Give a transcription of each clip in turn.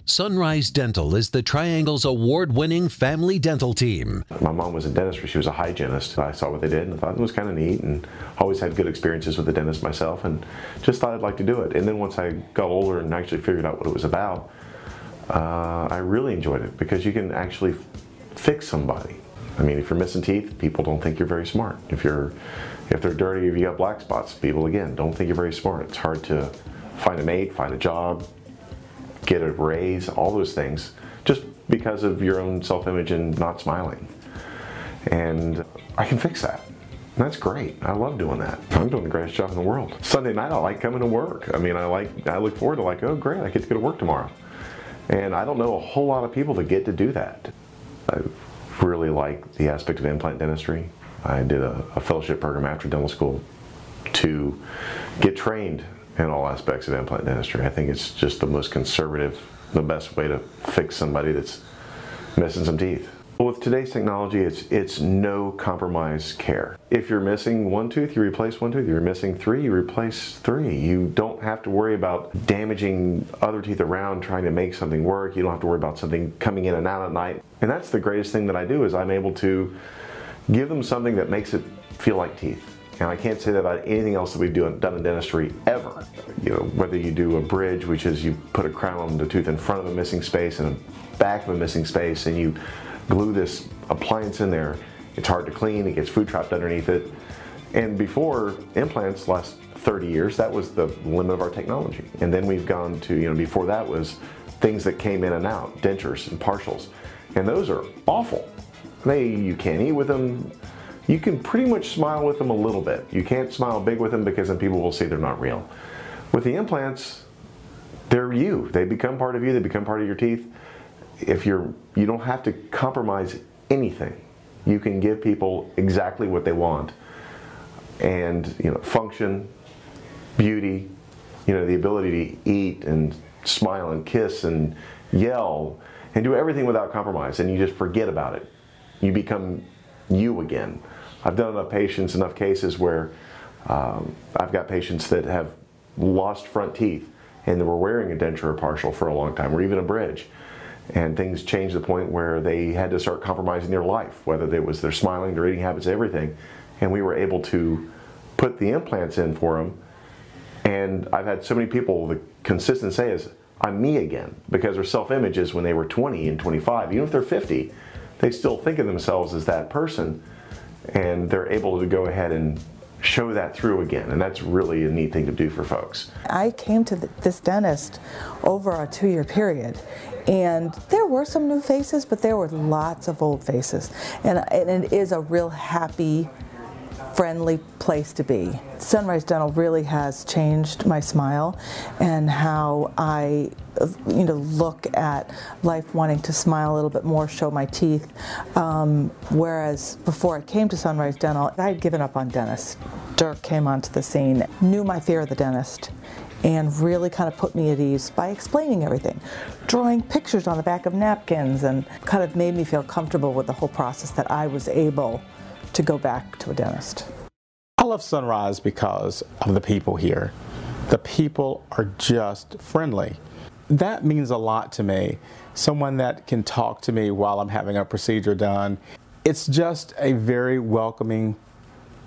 Sunrise Dental is the Triangle's award-winning family dental team. My mom was a dentist. She was a hygienist. I saw what they did and I thought it was kind of neat, and always had good experiences with the dentist myself, and just thought I'd like to do it. And then once I got older and actually figured out what it was about, I really enjoyed it, because you can actually fix somebody. I mean, if you're missing teeth, people don't think you're very smart. If they're dirty, if you got black spots, people again don't think you're very smart. It's hard to find a mate, find a job, get a raise, all those things, just because of your own self-image and not smiling. And I can fix that. And that's great. I love doing that. I'm doing the greatest job in the world. Sunday night, I like coming to work. I mean, I look forward to oh great, I get to go to work tomorrow. And I don't know a whole lot of people that get to do that. I really like the aspect of implant dentistry. I did a fellowship program after dental school to get trained in all aspects of implant dentistry. I think it's just the most conservative, the best way to fix somebody that's missing some teeth. With today's technology, it's no compromise care. If you're missing one tooth, you replace one tooth. If you're missing three, you replace three. You don't have to worry about damaging other teeth around trying to make something work. You don't have to worry about something coming in and out at night. And that's the greatest thing that I do, is I'm able to give them something that makes it feel like teeth. And I can't say that about anything else that we've done in dentistry ever. You know, whether you do a bridge, which is you put a crown on the tooth in front of a missing space and a back of a missing space, and you glue this appliance in there. It's hard to clean, it gets food trapped underneath it. And before implants, last 30 years, that was the limit of our technology. And then we've gone to, before that was things that came in and out, dentures and partials. And those are awful. You can't eat with them. You can pretty much smile with them a little bit. You can't smile big with them, because then people will say they're not real. With the implants, they're you. They become part of you, they become part of your teeth. You don't have to compromise anything. You can give people exactly what they want. And function, beauty, the ability to eat and smile and kiss and yell and do everything without compromise, and you just forget about it. You become you again. I've done enough patients, enough cases where I've got patients that have lost front teeth and they were wearing a denture or partial for a long time, or even a bridge. And things changed to the point where they had to start compromising their life, whether it was their smiling, their eating habits, everything. And we were able to put the implants in for them. And I've had so many people, the consistent say is, I'm me again, because their self-image is when they were 20 and 25, even if they're 50, they still think of themselves as that person. And they're able to go ahead and show that through again, and that's really a neat thing to do for folks. I came to this dentist over a 2-year period, and there were some new faces, but there were lots of old faces, and it is a real happy, friendly place to be. Sunrise Dental really has changed my smile and how I look at life, wanting to smile a little bit more, show my teeth. Whereas before I came to Sunrise Dental, I had given up on dentists. Dirk came onto the scene, knew my fear of the dentist, and really kind of put me at ease by explaining everything, drawing pictures on the back of napkins, and kind of made me feel comfortable with the whole process, that I was able to go back to a dentist. I love Sunrise because of the people here. The people are just friendly. That means a lot to me. Someone that can talk to me while I'm having a procedure done. It's just a very welcoming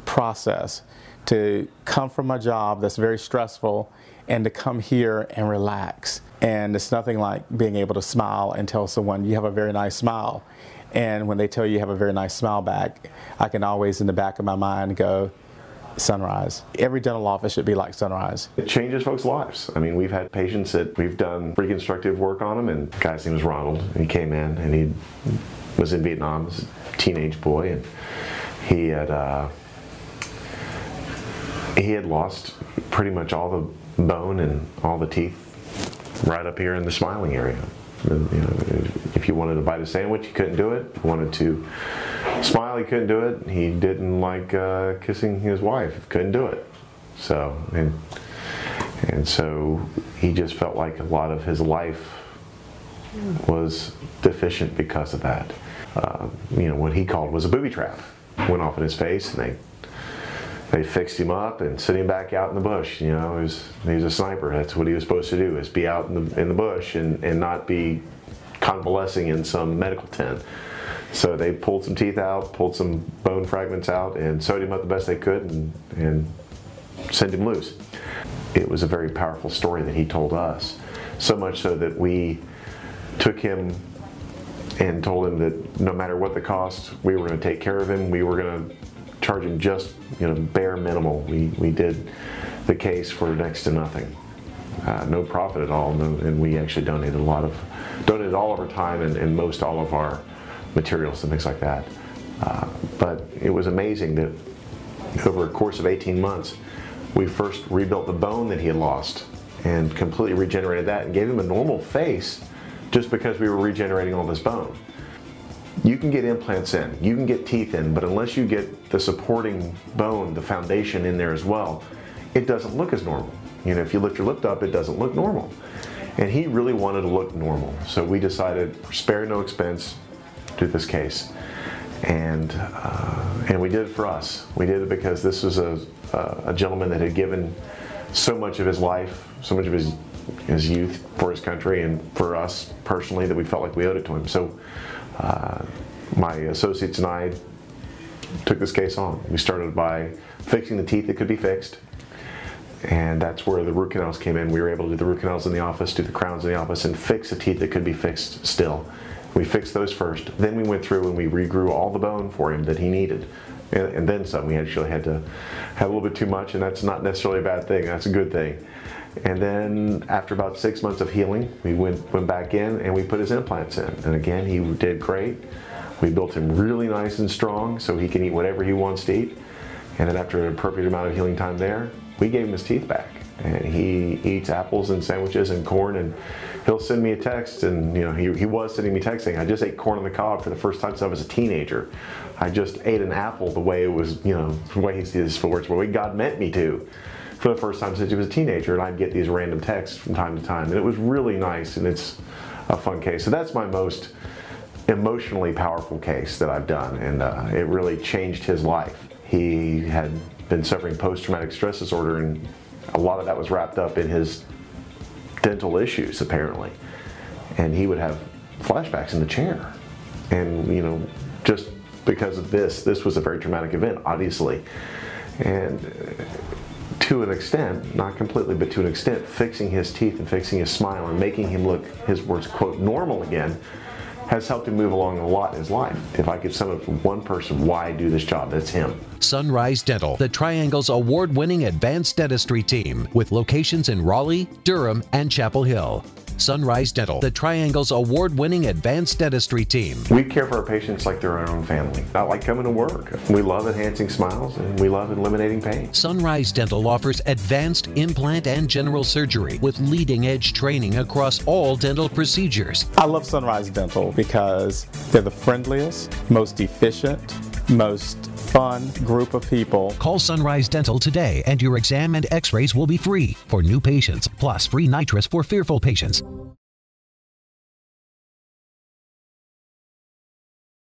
process to come from a job that's very stressful and to come here and relax. And it's nothing like being able to smile and tell someone you have a very nice smile. And when they tell you have a very nice smile back, I can always in the back of my mind go, Sunrise. Every dental office should be like Sunrise. It changes folks' lives. I mean, we've had patients that we've done reconstructive work on them, and the guy's name was Ronald, and he came in and he was in Vietnam as a teenage boy, and he had lost pretty much all the bone and all the teeth right up here in the smiling area. If you wanted to bite a sandwich, you couldn't do it. If you wanted to smile, he couldn't do it. He didn't like kissing his wife, couldn't do it. So, and so he just felt like a lot of his life was deficient because of that. What he called was a booby trap went off in his face, and They fixed him up and set him back out in the bush. You know, he was a sniper. That's what he was supposed to do, is be out in the bush and not be convalescing in some medical tent. So they pulled some teeth out, pulled some bone fragments out, and sewed him up the best they could and sent him loose. It was a very powerful story that he told us, so much so that we took him and told him that no matter what the cost, we were going to take care of him. We were going to charge him just, bare minimal. We did the case for next to nothing, no profit at all, and we actually donated all of our time and most all of our materials and things like that. But it was amazing that over a course of 18 months, we first rebuilt the bone that he had lost and completely regenerated that and gave him a normal face just because we were regenerating all this bone. You can get implants in, you can get teeth in, but unless you get the supporting bone, the foundation in there as well, it doesn't look as normal. If you lift your lip up, it doesn't look normal. And he really wanted to look normal. So we decided, spare no expense, do this case. And we did it for us. We did it because this was a gentleman that had given so much of his life, so much of his youth for his country and for us personally, that we felt like we owed it to him. So my associates and I took this case on. We started by fixing the teeth that could be fixed, and that's where the root canals came in. We were able to do the root canals in the office, do the crowns in the office, and fix the teeth that could be fixed still. We fixed those first. Then we went through and we regrew all the bone for him that he needed. And then some. We actually had to have a little bit too much, and that's not necessarily a bad thing. That's a good thing. And then after about 6 months of healing, we went back in and we put his implants in. And again, he did great. We built him really nice and strong so he can eat whatever he wants to eat. And then after an appropriate amount of healing time there, we gave him his teeth back. And he eats apples and sandwiches and corn, and he'll send me a text, and he was sending me text saying, I just ate corn on the cob for the first time since I was a teenager. I just ate an apple the way it was, the way he sees his words, the way God meant me to, for the first time since he was a teenager. And I'd get these random texts from time to time, and it was really nice, and it's a fun case. So that's my most emotionally powerful case that I've done, and it really changed his life. He had been suffering post-traumatic stress disorder, and a lot of that was wrapped up in his dental issues, apparently. And he would have flashbacks in the chair. And, just because of this was a very traumatic event, obviously. And to an extent, not completely, but to an extent, fixing his teeth and fixing his smile and making him look, his words, quote, normal again, has helped him move along a lot in his life. If I could sum up from one person why I do this job, that's him. Sunrise Dental, the Triangle's award-winning advanced dentistry team, with locations in Raleigh, Durham, and Chapel Hill. Sunrise Dental, the Triangle's award-winning advanced dentistry team. We care for our patients like they're our own family, not like coming to work. We love enhancing smiles, and we love eliminating pain. Sunrise Dental offers advanced implant and general surgery with leading-edge training across all dental procedures. I love Sunrise Dental because they're the friendliest, most efficient, most fun group of people. Call Sunrise Dental today and your exam and x-rays will be free for new patients, plus free nitrous for fearful patients.